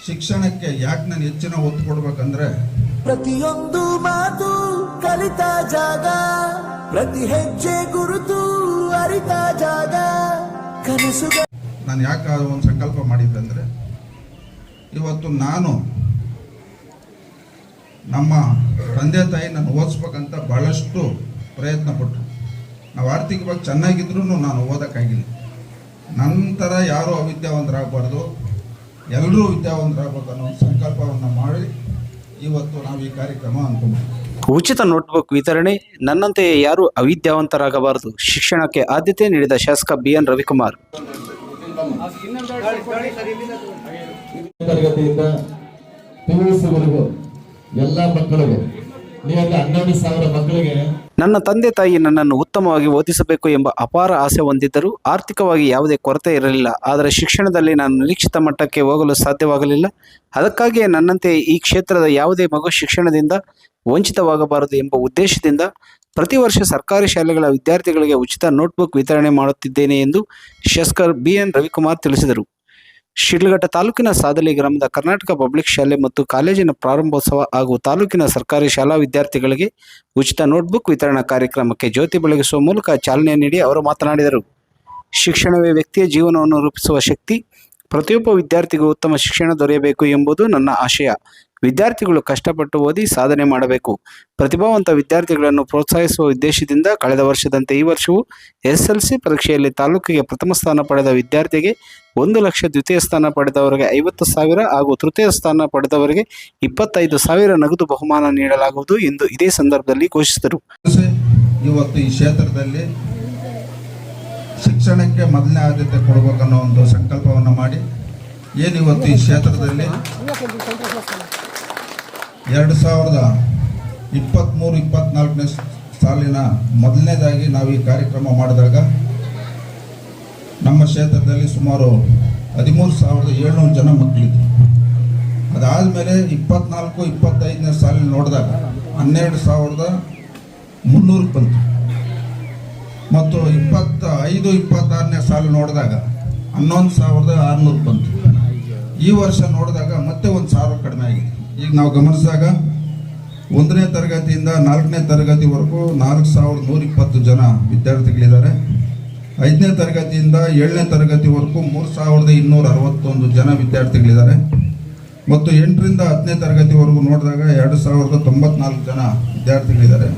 ಶಿಕ್ಷಣಕ್ಕೆ ಯಾಕೆ ನಾನು ಹೆಚ್ಚಿನ ಒತ್ತು ಕೊಡ್ಬೇಕಂದ್ರೆ ಪ್ರತಿಯೊಂದು ಮಾತು ಕಲಿತ ಜಾಗ, ಪ್ರತಿ ಹೆಜ್ಜೆ ಗುರುತು ಅರಿತ ಜಾಗ, ಕನಸು. ನಾನು ಯಾಕೆ ಒಂದು ಸಂಕಲ್ಪ ಮಾಡಿದ್ದೆ ಅಂದರೆ ಇವತ್ತು ನಾನು ನಮ್ಮ ತಂದೆ ತಾಯಿ ನಾನು ಓದಿಸ್ಬೇಕಂತ ಭಾಳಷ್ಟು ಪ್ರಯತ್ನ ಪಟ್ಟರು. ನಾವು ಆರ್ಥಿಕವಾಗಿ ಚೆನ್ನಾಗಿದ್ರೂ ನಾನು ಓದೋಕ್ಕಾಗಿಲ್ಲ. ನಂತರ ಯಾರೂ ಅವಿದ್ಯಾವಂತರಾಗಬಾರ್ದು, ಎಲ್ಲರೂ ವಿದ್ಯಾವಂತರಾಗಬೇಕು ಅನ್ನೋ ಒಂದು ಸಂಕಲ್ಪವನ್ನು ಮಾಡಿ ಇವತ್ತು ನಾವು ಈ ಕಾರ್ಯಕ್ರಮ ಅಂದ್ಕೊಂಡ್ವಿ. ಉಚಿತ ನೋಟ್ಬುಕ್ ವಿತರಣೆ, ನನ್ನಂತೆಯೇ ಯಾರೂ ಅವಿದ್ಯಾವಂತರಾಗಬಾರದು, ಶಿಕ್ಷಣಕ್ಕೆ ಆದ್ಯತೆ ನೀಡಿದ ಶಾಸಕ BN ರವಿಕುಮಾರ್. ತರಗತಿಯಿಂದ PUCವರೆಗೂ ಎಲ್ಲ ಮಕ್ಕಳಿಗೆ 12,000 ಮಕ್ಕಳಿಗೆ ನನ್ನ ತಂದೆ ತಾಯಿ ನನ್ನನ್ನು ಉತ್ತಮವಾಗಿ ಓದಿಸಬೇಕು ಎಂಬ ಅಪಾರ ಆಸೆ ಹೊಂದಿದ್ದರು. ಆರ್ಥಿಕವಾಗಿ ಯಾವುದೇ ಕೊರತೆ ಇರಲಿಲ್ಲ. ಆದರೆ ಶಿಕ್ಷಣದಲ್ಲಿ ನಾನು ನಿರೀಕ್ಷಿತ ಮಟ್ಟಕ್ಕೆ ಹೋಗಲು ಸಾಧ್ಯವಾಗಲಿಲ್ಲ. ಅದಕ್ಕಾಗಿಯೇ ನನ್ನಂತೆಯೇ ಈ ಕ್ಷೇತ್ರದ ಯಾವುದೇ ಮಗು ಶಿಕ್ಷಣದಿಂದ ವಂಚಿತವಾಗಬಾರದು ಎಂಬ ಉದ್ದೇಶದಿಂದ ಪ್ರತಿ ವರ್ಷ ಸರ್ಕಾರಿ ಶಾಲೆಗಳ ವಿದ್ಯಾರ್ಥಿಗಳಿಗೆ ಉಚಿತ ನೋಟ್ಬುಕ್ ವಿತರಣೆ ಮಾಡುತ್ತಿದ್ದೇನೆ ಎಂದು ಶಾಸಕ BN ರವಿಕುಮಾರ್ ತಿಳಿಸಿದರು. ಶಿಡ್ಲಘಟ್ಟ ತಾಲೂಕಿನ ಸಾದಲಿ ಗ್ರಾಮದ ಕರ್ನಾಟಕ ಪಬ್ಲಿಕ್ ಶಾಲೆ ಮತ್ತು ಕಾಲೇಜಿನ ಪ್ರಾರಂಭೋತ್ಸವ ಹಾಗೂ ತಾಲೂಕಿನ ಸರ್ಕಾರಿ ಶಾಲಾ ವಿದ್ಯಾರ್ಥಿಗಳಿಗೆ ಉಚಿತ ನೋಟ್ಬುಕ್ ವಿತರಣಾ ಕಾರ್ಯಕ್ರಮಕ್ಕೆ ಜ್ಯೋತಿ ಬೆಳಗಿಸುವ ಮೂಲಕ ಚಾಲನೆ ನೀಡಿ ಅವರು ಮಾತನಾಡಿದರು. ಶಿಕ್ಷಣವೇ ವ್ಯಕ್ತಿಯ ಜೀವನವನ್ನು ರೂಪಿಸುವ ಶಕ್ತಿ. ಪ್ರತಿಯೊಬ್ಬ ವಿದ್ಯಾರ್ಥಿಗೂ ಉತ್ತಮ ಶಿಕ್ಷಣ ದೊರೆಯಬೇಕು ಎಂಬುದು ನನ್ನ ಆಶಯ. ವಿದ್ಯಾರ್ಥಿಗಳು ಕಷ್ಟಪಟ್ಟು ಓದಿ ಸಾಧನೆ ಮಾಡಬೇಕು. ಪ್ರತಿಭಾವಂತ ವಿದ್ಯಾರ್ಥಿಗಳನ್ನು ಪ್ರೋತ್ಸಾಹಿಸುವ ಉದ್ದೇಶದಿಂದ ಕಳೆದ ವರ್ಷದಂತೆ ಈ ವರ್ಷವೂ SSLC ಪರೀಕ್ಷೆಯಲ್ಲಿ ತಾಲೂಕಿಗೆ ಪ್ರಥಮ ಸ್ಥಾನ ಪಡೆದ ವಿದ್ಯಾರ್ಥಿಗೆ 1 ಲಕ್ಷ, ದ್ವಿತೀಯ ಸ್ಥಾನ ಪಡೆದವರಿಗೆ 50,000 ಹಾಗೂ ತೃತೀಯ ಸ್ಥಾನ ಪಡೆದವರಿಗೆ 25,000 ನಗದು ಬಹುಮಾನ ನೀಡಲಾಗುವುದು ಎಂದು ಇದೇ ಸಂದರ್ಭದಲ್ಲಿ ಘೋಷಿಸಿದರು. ಇವತ್ತು ಈ ಕ್ಷೇತ್ರದಲ್ಲಿ ಶಿಕ್ಷಣಕ್ಕೆ ಮೊದಲನೇ ಆದ್ಯತೆ ಕೊಡಬೇಕನ್ನೋ ಒಂದು ಸಂಕಲ್ಪವನ್ನು ಮಾಡಿ ಏನಿವತ್ತು ಈ ಕ್ಷೇತ್ರದಲ್ಲಿ 2023-24ನೇ ಸಾಲಿನ ಮೊದಲನೇದಾಗಿ ನಾವು ಈ ಕಾರ್ಯಕ್ರಮ ಮಾಡಿದಾಗ ನಮ್ಮ ಕ್ಷೇತ್ರದಲ್ಲಿ ಸುಮಾರು 13,700 ಜನ ಮಕ್ಕಳಿದ್ರು. ಅದಾದಮೇಲೆ 24-25ನೇ ಸಾಲಿನ ನೋಡಿದಾಗ 12,300 ಬಂತು. ಮತ್ತು 25-26ನೇ ಸಾಲು ನೋಡಿದಾಗ 11,600 ಬಂತು. ಈ ವರ್ಷ ನೋಡಿದಾಗ ಮತ್ತೆ 1,000 ಕಡಿಮೆ ಆಗಿದೆ. ಈಗ ನಾವು ಗಮನಿಸಿದಾಗ 1ನೇ ತರಗತಿಯಿಂದ 4ನೇ ತರಗತಿವರೆಗೂ 4,120 ಜನ ವಿದ್ಯಾರ್ಥಿಗಳಿದ್ದಾರೆ. 5ನೇ ತರಗತಿಯಿಂದ 7ನೇ ತರಗತಿವರೆಗೂ 3,261 ಜನ ವಿದ್ಯಾರ್ಥಿಗಳಿದ್ದಾರೆ. ಮತ್ತು 8ರಿಂದ 10ನೇ ತರಗತಿವರೆಗೂ ನೋಡಿದಾಗ 2,094 ಜನ ವಿದ್ಯಾರ್ಥಿಗಳಿದ್ದಾರೆ.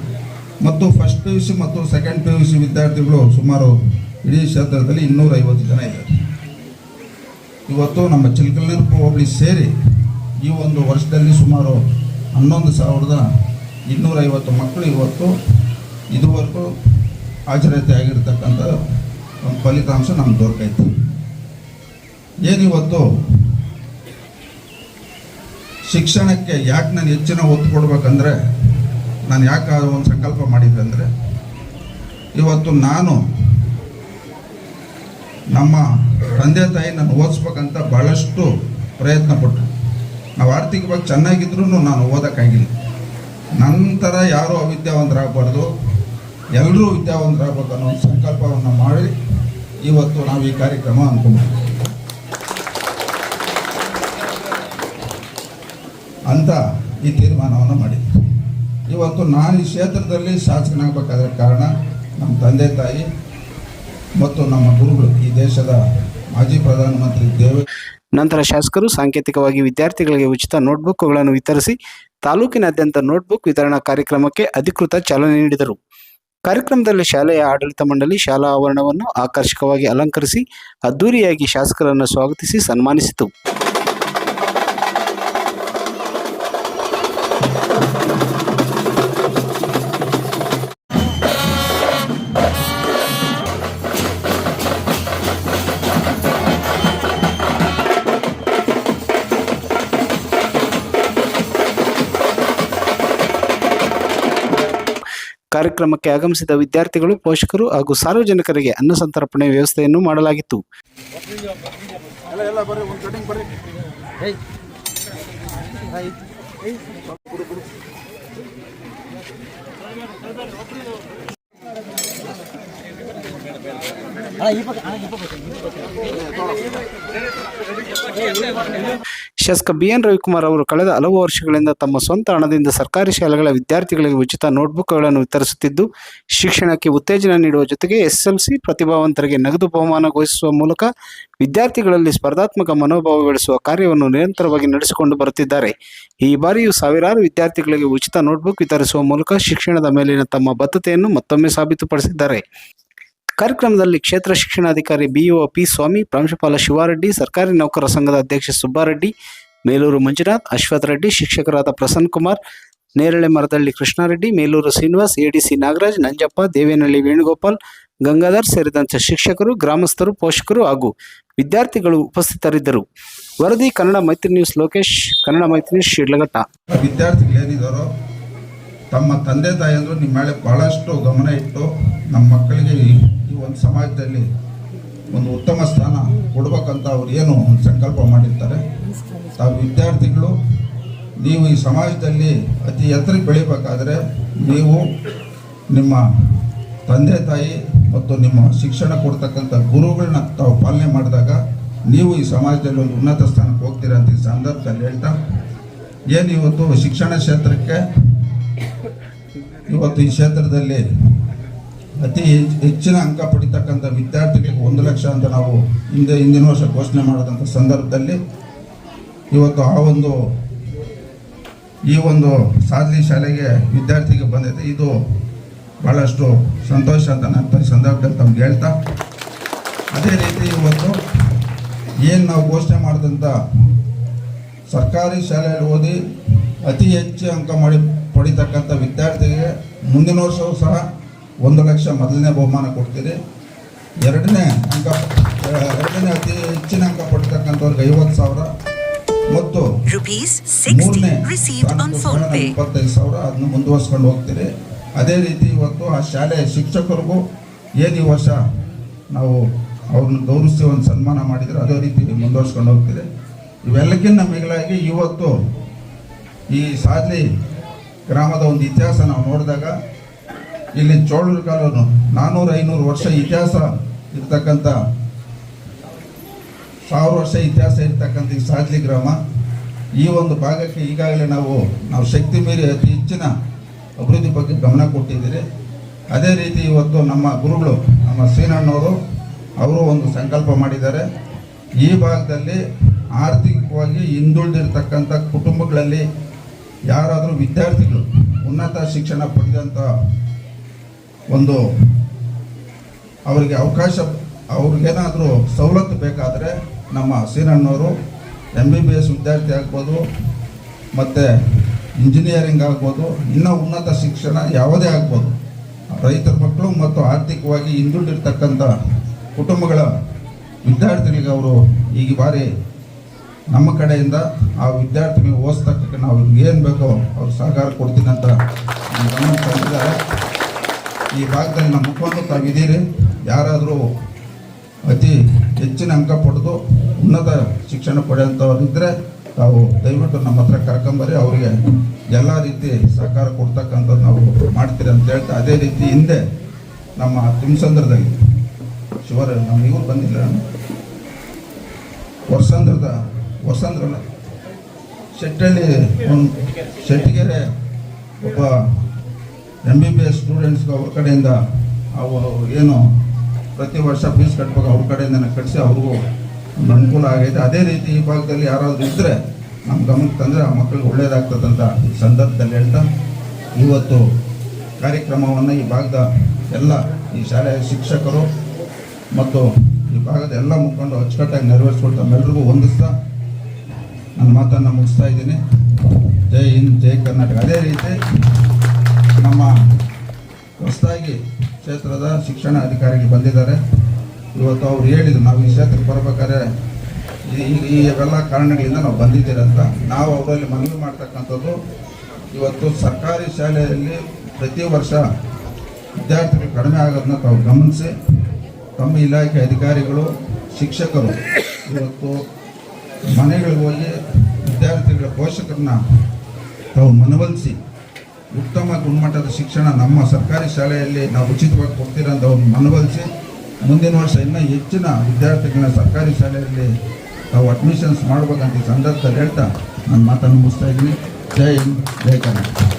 ಮತ್ತು ಫಸ್ಟ್ PUC ಮತ್ತು ಸೆಕೆಂಡ್ PUC ವಿದ್ಯಾರ್ಥಿಗಳು ಸುಮಾರು ಇಡೀ ಕ್ಷೇತ್ರದಲ್ಲಿ 250 ಜನ ಇದ್ದಾರೆ. ಇವತ್ತು ನಮ್ಮ ಚಿಲಕಲನೂರು ಹೋಬಳಿ ಸೇರಿ ಈ ಒಂದು ವರ್ಷದಲ್ಲಿ ಸುಮಾರು 11,250 ಮಕ್ಕಳು ಇವತ್ತು ಇದುವರೆಗೂ ಹಾಜರಾತಿ ಆಗಿರ್ತಕ್ಕಂಥ ಒಂದು ಫಲಿತಾಂಶ ನಮ್ಗೆ ದೊರಕೈತೆ. ಏನಿವತ್ತು ಶಿಕ್ಷಣಕ್ಕೆ ಯಾಕೆ ನಾನು ಹೆಚ್ಚಿನ ಒತ್ತು ಕೊಡ್ಬೇಕಂದ್ರೆ ನಾನು ಯಾಕೆ ಒಂದು ಸಂಕಲ್ಪ ಮಾಡಿದ್ದೆ ಅಂದರೆ ಇವತ್ತು ನಾನು ನಮ್ಮ ತಂದೆ ತಾಯಿ ನಾನು ಓದಿಸ್ಬೇಕಂತ ಭಾಳಷ್ಟು ಪ್ರಯತ್ನ ಪಟ್ಟರು. ನಾವು ಆರ್ಥಿಕವಾಗಿ ಚೆನ್ನಾಗಿದ್ರೂ ನಾನು ಓದೋಕ್ಕಾಗಿಲ್ಲ. ನಂತರ ಯಾರೂ ಅವಿದ್ಯಾವಂತರಾಗಬಾರ್ದು, ಎಲ್ಲರೂ ವಿದ್ಯಾವಂತರಾಗಬೇಕು ಅನ್ನೋ ಒಂದು ಸಂಕಲ್ಪವನ್ನು ಮಾಡಿ ಇವತ್ತು ನಾವು ಈ ಕಾರ್ಯಕ್ರಮ ಅಂದ್ಕೊಂಡ್ವಿ. ಅಂತ ಈ ತೀರ್ಮಾನವನ್ನು ಮಾಡಿದ್ವಿ. ಇವತ್ತು ನಾನು ಈ ಕ್ಷೇತ್ರದಲ್ಲಿ ಶಾಸಕನಾಗಬೇಕಾದ ಕಾರಣ ನಮ್ಮ ತಂದೆ ತಾಯಿ ಮತ್ತು ನಮ್ಮ ಗುರುಗಳು, ಈ ದೇಶದ ಮಾಜಿ ಪ್ರಧಾನಮಂತ್ರಿ ನಂತರ ಶಾಸಕರು ಸಾಂಕೇತಿಕವಾಗಿ ವಿದ್ಯಾರ್ಥಿಗಳಿಗೆ ಉಚಿತ ನೋಟ್ಬುಕ್ಗಳನ್ನು ವಿತರಿಸಿ ತಾಲೂಕಿನಾದ್ಯಂತ ನೋಟ್ಬುಕ್ ವಿತರಣಾ ಕಾರ್ಯಕ್ರಮಕ್ಕೆ ಅಧಿಕೃತ ಚಾಲನೆ ನೀಡಿದರು. ಕಾರ್ಯಕ್ರಮದಲ್ಲಿ ಶಾಲೆಯ ಆಡಳಿತ ಮಂಡಳಿ ಶಾಲಾ ಆವರಣವನ್ನು ಆಕರ್ಷಕವಾಗಿ ಅಲಂಕರಿಸಿ ಅದ್ದೂರಿಯಾಗಿ ಶಾಸಕರನ್ನು ಸ್ವಾಗತಿಸಿ ಸನ್ಮಾನಿಸಿತು. ಕಾರ್ಯಕ್ರಮಕ್ಕೆ ಆಗಮಿಸಿದ ವಿದ್ಯಾರ್ಥಿಗಳು, ಪೋಷಕರು ಹಾಗೂ ಸಾರ್ವಜನಿಕರಿಗೆ ಅನ್ನ ಸಂತರ್ಪಣೆ ವ್ಯವಸ್ಥೆಯನ್ನು ಮಾಡಲಾಗಿತ್ತು. ಶಾಸಕ BN ರವಿಕುಮಾರ್ ಅವರು ಕಳೆದ ಹಲವು ವರ್ಷಗಳಿಂದ ತಮ್ಮ ಸ್ವಂತ ಹಣದಿಂದ ಸರ್ಕಾರಿ ಶಾಲೆಗಳ ವಿದ್ಯಾರ್ಥಿಗಳಿಗೆ ಉಚಿತ ನೋಟ್ಬುಕ್ಗಳನ್ನು ವಿತರಿಸುತ್ತಿದ್ದು ಶಿಕ್ಷಣಕ್ಕೆ ಉತ್ತೇಜನ ನೀಡುವ ಜೊತೆಗೆ SSLC ಪ್ರತಿಭಾವಂತರಿಗೆ ನಗದು ಬಹುಮಾನ ಘೋಷಿಸುವ ಮೂಲಕ ವಿದ್ಯಾರ್ಥಿಗಳಲ್ಲಿ ಸ್ಪರ್ಧಾತ್ಮಕ ಮನೋಭಾವ ಬೆಳೆಸುವ ಕಾರ್ಯವನ್ನು ನಿರಂತರವಾಗಿ ನಡೆಸಿಕೊಂಡು ಬರುತ್ತಿದ್ದಾರೆ. ಈ ಬಾರಿಯೂ ಸಾವಿರಾರು ವಿದ್ಯಾರ್ಥಿಗಳಿಗೆ ಉಚಿತ ನೋಟ್ಬುಕ್ ವಿತರಿಸುವ ಮೂಲಕ ಶಿಕ್ಷಣದ ಮೇಲಿನ ತಮ್ಮ ಬದ್ಧತೆಯನ್ನು ಮತ್ತೊಮ್ಮೆ ಸಾಬೀತುಪಡಿಸಿದ್ದಾರೆ. ಕಾರ್ಯಕ್ರಮದಲ್ಲಿ ಕ್ಷೇತ್ರ ಶಿಕ್ಷಣಾಧಿಕಾರಿ BO P ಸ್ವಾಮಿ, ಪ್ರಾಂಶುಪಾಲ ಶಿವಾರೆಡ್ಡಿ, ಸರ್ಕಾರಿ ನೌಕರರ ಸಂಘದ ಅಧ್ಯಕ್ಷ ಸುಬ್ಬಾರೆಡ್ಡಿ, ಮೇಲೂರು ಮಂಜುನಾಥ್, ಅಶ್ವಥ್ ರೆಡ್ಡಿ, ಶಿಕ್ಷಕರಾದ ಪ್ರಸನ್ನ ಕುಮಾರ್, ನೇರಳೆ ಮರದಳ್ಳಿ ಕೃಷ್ಣಾರೆಡ್ಡಿ, ಮೇಲೂರು ಶ್ರೀನಿವಾಸ್, ADC ನಾಗರಾಜ್, ನಂಜಪ್ಪ, ದೇವೇನಹಳ್ಳಿ ವೇಣುಗೋಪಾಲ್, ಗಂಗಾಧರ್ ಸೇರಿದಂತೆ ಶಿಕ್ಷಕರು, ಗ್ರಾಮಸ್ಥರು, ಪೋಷಕರು ಹಾಗೂ ವಿದ್ಯಾರ್ಥಿಗಳು ಉಪಸ್ಥಿತರಿದ್ದರು. ವರದಿ ಕನ್ನಡ ಮೈತ್ರಿ ನ್ಯೂಸ್. ಲೋಕೇಶ್, ಕನ್ನಡ ಮೈತ್ರಿ ನ್ಯೂಸ್, ಶಿಡ್ಲಘಟ್ಟ. ವಿದ್ಯಾರ್ಥಿಗಳು ಏನಿದ್ದಾರೋ ತಮ್ಮ ತಂದೆ ತಾಯಿಯಂದರು ನಿಮ್ಮ ಮೇಲೆ ಭಾಳಷ್ಟು ಗಮನ ಇಟ್ಟು ನಮ್ಮ ಮಕ್ಕಳಿಗೆ ಈ ಒಂದು ಸಮಾಜದಲ್ಲಿ ಒಂದು ಉತ್ತಮ ಸ್ಥಾನ ಕೊಡ್ಬೇಕಂತ ಅವ್ರು ಏನು ಒಂದು ಸಂಕಲ್ಪ ಮಾಡಿರ್ತಾರೆ. ತಾವು ವಿದ್ಯಾರ್ಥಿಗಳು ನೀವು ಈ ಸಮಾಜದಲ್ಲಿ ಅತಿ ಎತ್ತರಕ್ಕೆ ಬೆಳಿಬೇಕಾದ್ರೆ ನೀವು ನಿಮ್ಮ ತಂದೆ ತಾಯಿ ಮತ್ತು ನಿಮ್ಮ ಶಿಕ್ಷಣ ಕೊಡ್ತಕ್ಕಂಥ ಗುರುಗಳನ್ನ ತಾವು ಪಾಲನೆ ಮಾಡಿದಾಗ ನೀವು ಈ ಸಮಾಜದಲ್ಲಿ ಒಂದು ಉನ್ನತ ಸ್ಥಾನಕ್ಕೆ ಹೋಗ್ತೀರ ಅಂತ ಈ ಸಂದರ್ಭದಲ್ಲಿ ಹೇಳ್ತಾ, ಏನು ಇವತ್ತು ಶಿಕ್ಷಣ ಕ್ಷೇತ್ರಕ್ಕೆ ಇವತ್ತು ಈ ಕ್ಷೇತ್ರದಲ್ಲಿ ಅತಿ ಹೆಚ್ಚಿನ ಅಂಕ ಪಡಿತಕ್ಕಂಥ ವಿದ್ಯಾರ್ಥಿಗಳಿಗೆ 1 ಲಕ್ಷ ಅಂತ ನಾವು ಹಿಂದಿನ ವರ್ಷ ಘೋಷಣೆ ಮಾಡಿದಂಥ ಸಂದರ್ಭದಲ್ಲಿ ಇವತ್ತು ಈ ಒಂದು ಸಾಧನೆ ಶಾಲೆಗೆ ವಿದ್ಯಾರ್ಥಿಗೆ ಬಂದಿದೆ. ಇದು ಭಾಳಷ್ಟು ಸಂತೋಷ ಅಂತ ನಾನು ಈ ಸಂದರ್ಭದಲ್ಲಿ ತಮ್ಗೆ ಹೇಳ್ತಾ, ಅದೇ ರೀತಿ ಇವತ್ತು ಏನು ನಾವು ಘೋಷಣೆ ಮಾಡಿದಂಥ ಸರ್ಕಾರಿ ಶಾಲೆಯಲ್ಲಿ ಓದಿ ಅತಿ ಹೆಚ್ಚು ಅಂಕ ಪಡಿತಕ್ಕಂಥ ವಿದ್ಯಾರ್ಥಿಗೆ ಮುಂದಿನ ವರ್ಷವೂ ಸಹ 1 ಲಕ್ಷ ಮೊದಲನೇ ಬಹುಮಾನ ಕೊಡ್ತೀರಿ. ಎರಡನೇ ಅತಿ ಹೆಚ್ಚಿನ ಅಂಕ ಪಡಿತಕ್ಕಂಥವ್ರಿಗೆ 50,000 ಮತ್ತು ಮೂರನೇ 25,000 ಅದನ್ನು ಮುಂದುವರ್ಸ್ಕೊಂಡು ಹೋಗ್ತೀರಿ. ಅದೇ ರೀತಿ ಇವತ್ತು ಆ ಶಾಲೆಯ ಶಿಕ್ಷಕರಿಗೂ ಏನು ಈ ವರ್ಷ ನಾವು ಅವ್ರನ್ನ ಗೌರವಿಸಿ ಒಂದು ಸನ್ಮಾನ ಮಾಡಿದರೆ ಅದೇ ರೀತಿ ಮುಂದುವರ್ಸ್ಕೊಂಡು ಹೋಗ್ತೀರಿ. ಇವೆಲ್ಲಕ್ಕಿಂತ ಮಿಗಿಲಾಗಿ ಇವತ್ತು ಈ ಸಾದ್ಲಿ ಗ್ರಾಮದ ಒಂದು ಇತಿಹಾಸ ನಾವು ನೋಡಿದಾಗ ಇಲ್ಲಿ ಚೋಳರ ಕಾಲನು 400-500 ವರ್ಷ ಇತಿಹಾಸ ಇರ್ತಕ್ಕಂಥ 1000 ವರ್ಷ ಇತಿಹಾಸ ಇರ್ತಕ್ಕಂಥ ಈ ಸಾದ್ಲಿ ಗ್ರಾಮ ಈ ಒಂದು ಭಾಗಕ್ಕೆ ಈಗಾಗಲೇ ನಾವು ಶಕ್ತಿ ಮೀರಿ ಅತಿ ಹೆಚ್ಚಿನ ಅಭಿವೃದ್ಧಿ ಬಗ್ಗೆ ಗಮನ ಕೊಟ್ಟಿದ್ದೀರಿ. ಅದೇ ರೀತಿ ಇವತ್ತು ನಮ್ಮ ಗುರುಗಳು ನಮ್ಮ ಶ್ರೀನಣ್ಣವರು ಅವರು ಒಂದು ಸಂಕಲ್ಪ ಮಾಡಿದ್ದಾರೆ. ಈ ಭಾಗದಲ್ಲಿ ಆರ್ಥಿಕವಾಗಿ ಹಿಂದುಳಿದಿರ್ತಕ್ಕಂಥ ಕುಟುಂಬಗಳಲ್ಲಿ ಯಾರಾದರೂ ವಿದ್ಯಾರ್ಥಿಗಳು ಉನ್ನತ ಶಿಕ್ಷಣ ಪಡೆದಂಥ ಒಂದು ಅವರಿಗೆ ಅವ್ರಿಗೇನಾದರೂ ಸವಲತ್ತು ಬೇಕಾದರೆ ನಮ್ಮ ಶ್ರೀನಣ್ಣವರು MBBS ವಿದ್ಯಾರ್ಥಿ ಆಗ್ಬೋದು, ಮತ್ತು ಇಂಜಿನಿಯರಿಂಗ್ ಆಗ್ಬೋದು, ಇನ್ನೂ ಉನ್ನತ ಶಿಕ್ಷಣ ಯಾವುದೇ ಆಗ್ಬೋದು, ರೈತರ ಮಕ್ಕಳು ಮತ್ತು ಆರ್ಥಿಕವಾಗಿ ಹಿಂದುಳಿದಿರ್ತಕ್ಕಂಥ ಕುಟುಂಬಗಳ ವಿದ್ಯಾರ್ಥಿಗಳಿಗೆ ಅವರು ಈ ಬಾರಿ ನಮ್ಮ ಕಡೆಯಿಂದ ಆ ವಿದ್ಯಾರ್ಥಿಗಳಿಗೆ ಓದಿಸ್ತಕ್ಕೆ ನಾವು ಏನು ಬೇಕೋ ಅವ್ರು ಸಹಕಾರ ಕೊಡ್ತೀನಿ ಅಂತ ಗಮನ ತಂದಿದ್ದಾರೆ. ಈ ಭಾಗದಲ್ಲಿ ನಮ್ಮ ಮುಖಂಡರು ತಾವಿದ್ದೀರಿ. ಯಾರಾದರೂ ಅತಿ ಹೆಚ್ಚಿನ ಅಂಕ ಪಡೆದು ಉನ್ನತ ಶಿಕ್ಷಣ ಪಡೆಯುವಂಥವ್ರಿದ್ದರೆ ತಾವು ದಯವಿಟ್ಟು ನಮ್ಮ ಹತ್ರ ಕರ್ಕೊಂಬರಿ, ಅವರಿಗೆ ಎಲ್ಲ ರೀತಿ ಸಹಕಾರ ಕೊಡ್ತಕ್ಕಂಥದ್ದು ನಾವು ಮಾಡ್ತೀರಿ ಅಂತ ಹೇಳ್ತಾ, ಅದೇ ರೀತಿ ಹಿಂದೆ ನಮ್ಮ ತಿಮ್ಸಂದ್ರದಲ್ಲಿ ನಮ್ಮ ಇವ್ರು ಬಂದಿಲ್ಲ, ಹೊಸಂದ್ರಲ್ಲ ಶೆಟ್ಟಳ್ಳಿ ಒಂದು ಶೆಟ್ಟಿಗೆರೆ ಒಬ್ಬ MBBS ಸ್ಟೂಡೆಂಟ್ಸ್ಗೆ ಅವ್ರ ಕಡೆಯಿಂದ ಏನು ಪ್ರತಿ ವರ್ಷ ಫೀಸ್ ಕಟ್ಬೇಕು ಅವ್ರ ಕಡೆಯಿಂದ ಕಟ್ಟಿಸಿ ಅವ್ರಿಗೂ ಒಂದು ಅನುಕೂಲ ಆಗೈತೆ. ಅದೇ ರೀತಿ ಈ ಭಾಗದಲ್ಲಿ ಯಾರಾದರೂ ಇದ್ದರೆ ನಮ್ಮ ಗಮನಕ್ಕೆ ತಂದರೆ ಆ ಮಕ್ಕಳಿಗೆ ಒಳ್ಳೆಯದಾಗ್ತದಂತ ಈ ಸಂದರ್ಭದಲ್ಲಿ ಹೇಳ್ತಾ, ಇವತ್ತು ಕಾರ್ಯಕ್ರಮವನ್ನು ಈ ಭಾಗದ ಎಲ್ಲ ಈ ಶಾಲೆಯ ಶಿಕ್ಷಕರು ಮತ್ತು ಈ ಭಾಗದ ಎಲ್ಲ ಮುಖಂಡು ಅಚ್ಚುಕಟ್ಟಾಗಿ ನೆರವೇರಿಸ್ಕೊಳ್ತಾ ನಮ್ಮೆಲ್ಲರಿಗೂ ಹೊಂದಿಸ್ತಾ ನನ್ನ ಮಾತನ್ನು ಮುಗಿಸ್ತಾ ಇದ್ದೀನಿ. ಜೈ ಹಿಂದ್, ಜೈ ಕರ್ನಾಟಕ. ಅದೇ ರೀತಿ ನಮ್ಮ ಹೊಸದಾಗಿ ಕ್ಷೇತ್ರದ ಶಿಕ್ಷಣ ಅಧಿಕಾರಿಗಳು ಬಂದಿದ್ದಾರೆ. ಇವತ್ತು ಅವ್ರು ಹೇಳಿದ್ರು ನಾವು ಈ ಕ್ಷೇತ್ರಕ್ಕೆ ಬರಬೇಕಾದ್ರೆ ಈ ಎಲ್ಲ ಕಾರಣಗಳಿಂದ ನಾವು ಬಂದಿದ್ದೀರಂತ. ನಾವು ಅವರಲ್ಲಿ ಮನವಿ ಮಾಡ್ತಕ್ಕಂಥದ್ದು, ಇವತ್ತು ಸರ್ಕಾರಿ ಶಾಲೆಯಲ್ಲಿ ಪ್ರತಿ ವರ್ಷ ವಿದ್ಯಾರ್ಥಿಗಳು ಕಡಿಮೆ ಆಗೋದನ್ನ ತಾವು ಗಮನಿಸಿ ತಮ್ಮ ಇಲಾಖೆ ಅಧಿಕಾರಿಗಳು ಶಿಕ್ಷಕರು ಇವತ್ತು ಮನೆಗಳಿಗೆ ಹೋಗಿ ವಿದ್ಯಾರ್ಥಿಗಳ ಪೋಷಕರನ್ನ ತಾವು ಮನವೊಲಿಸಿ ಉತ್ತಮ ಗುಣಮಟ್ಟದ ಶಿಕ್ಷಣ ನಮ್ಮ ಸರ್ಕಾರಿ ಶಾಲೆಯಲ್ಲಿ ನಾವು ಉಚಿತವಾಗಿ ಕೊಡ್ತೀರಂತ ಅವ್ರು ಮನವೊಲಿಸಿ ಮುಂದಿನ ವರ್ಷ ಇನ್ನೂ ಹೆಚ್ಚಿನ ವಿದ್ಯಾರ್ಥಿಗಳನ್ನ ಸರ್ಕಾರಿ ಶಾಲೆಯಲ್ಲಿ ತಾವು ಅಡ್ಮಿಷನ್ಸ್ ಮಾಡ್ಬೇಕಂತ ಈ ಸಂದರ್ಭದಲ್ಲಿ ಹೇಳ್ತಾ ನನ್ನ ಮಾತನ್ನು ಮುಗಿಸ್ತಾ ಇದ್ದೀನಿ. ಜೈ ಹಿಂದ್, ಜೈ ಕರ್ನಾಟಕ.